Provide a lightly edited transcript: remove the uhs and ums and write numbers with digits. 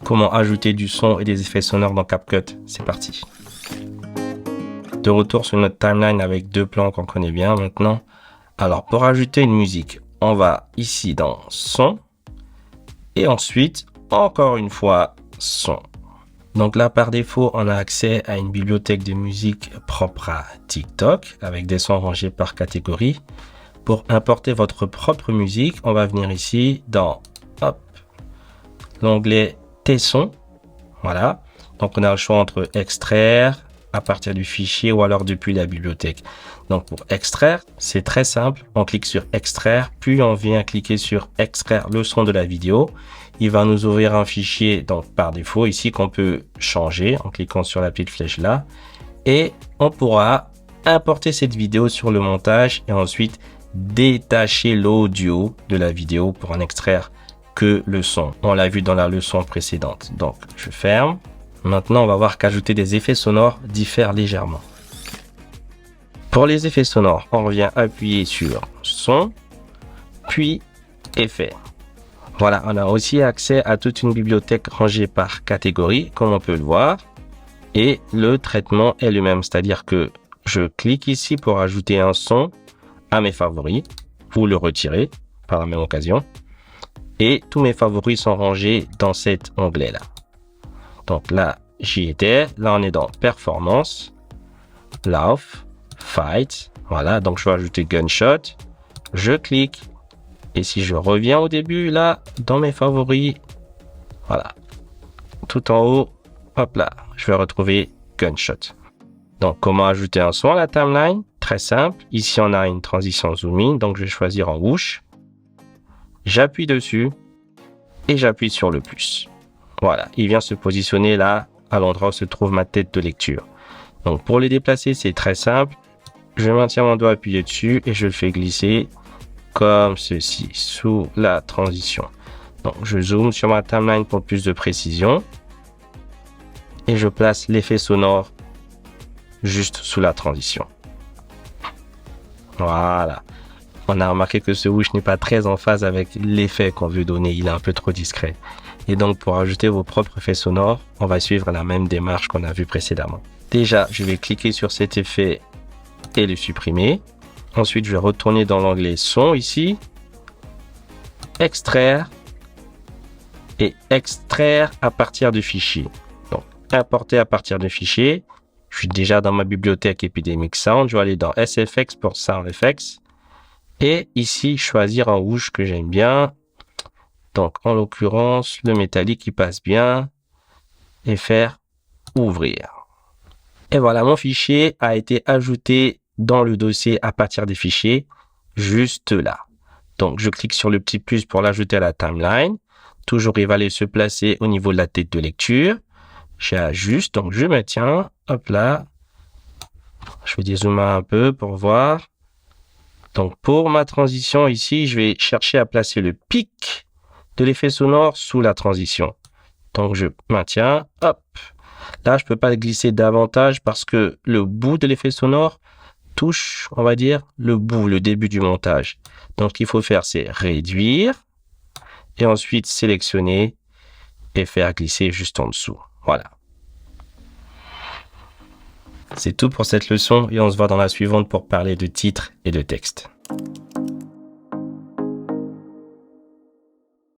comment ajouter du son et des effets sonores dans CapCut. C'est parti. De retour sur notre timeline avec deux plans qu'on connaît bien maintenant. Alors, pour ajouter une musique, on va ici dans son et ensuite, encore une fois, son. Donc là, par défaut, on a accès à une bibliothèque de musique propre à TikTok avec des sons rangés par catégorie. Pour importer votre propre musique, on va venir ici dans l'onglet Tes sons. Voilà. Donc on a le choix entre extraire à partir du fichier ou alors depuis la bibliothèque. Donc pour extraire, c'est très simple. On clique sur extraire, puis on vient cliquer sur extraire le son de la vidéo. Il va nous ouvrir un fichier donc par défaut ici qu'on peut changer en cliquant sur la petite flèche là. Et on pourra importer cette vidéo sur le montage et ensuite détacher l'audio de la vidéo pour en extraire que le son. On l'a vu dans la leçon précédente. Donc je ferme. Maintenant, on va voir qu'ajouter des effets sonores diffère légèrement. Pour les effets sonores, on revient appuyer sur son, puis effets. Voilà, on a aussi accès à toute une bibliothèque rangée par catégorie, comme on peut le voir. Et le traitement est le même, c'est-à-dire que je clique ici pour ajouter un son à mes favoris, ou le retirer par la même occasion. Et tous mes favoris sont rangés dans cet onglet-là. Donc là, j'y étais. Là, on est dans Performance, Lauf, Fight. Voilà, donc je vais ajouter Gunshot. Je clique. Et si je reviens au début, là, dans mes favoris, voilà, tout en haut, hop là, je vais retrouver Gunshot. Donc, comment ajouter un son à la timeline? Très simple. Ici, on a une transition zoom in. Donc, je vais choisir en whoosh. J'appuie dessus et j'appuie sur le plus. Voilà, il vient se positionner là, à l'endroit où se trouve ma tête de lecture. Donc, pour les déplacer, c'est très simple. Je maintiens mon doigt appuyé dessus et je le fais glisser comme ceci, sous la transition. Donc, je zoome sur ma timeline pour plus de précision. Et je place l'effet sonore juste sous la transition. Voilà. On a remarqué que ce whoosh n'est pas très en phase avec l'effet qu'on veut donner. Il est un peu trop discret. Et donc, pour ajouter vos propres effets sonores, on va suivre la même démarche qu'on a vue précédemment. Déjà, je vais cliquer sur cet effet et le supprimer. Ensuite, je vais retourner dans l'onglet son ici. Extraire. Et extraire à partir du fichier. Donc, importer à partir du fichier. Je suis déjà dans ma bibliothèque Epidemic Sound. Je vais aller dans SFX pour SoundFX. Et ici, choisir un whoosh que j'aime bien. Donc, en l'occurrence, le métallique qui passe bien. Et faire ouvrir. Et voilà, mon fichier a été ajouté dans le dossier à partir des fichiers, juste là. Donc, je clique sur le petit plus pour l'ajouter à la timeline. Toujours, il va aller se placer au niveau de la tête de lecture. J'ajuste, donc je maintiens. Hop là. Je vais dézoomer un peu pour voir. Donc, pour ma transition ici, je vais chercher à placer le pic de l'effet sonore sous la transition. Donc, je maintiens. Hop. Là, je peux pas le glisser davantage parce que le bout de l'effet sonore touche, on va dire, le début du montage. Donc, ce qu'il faut faire, c'est réduire et ensuite sélectionner et faire glisser juste en dessous. Voilà. C'est tout pour cette leçon et on se voit dans la suivante pour parler de titres et de texte.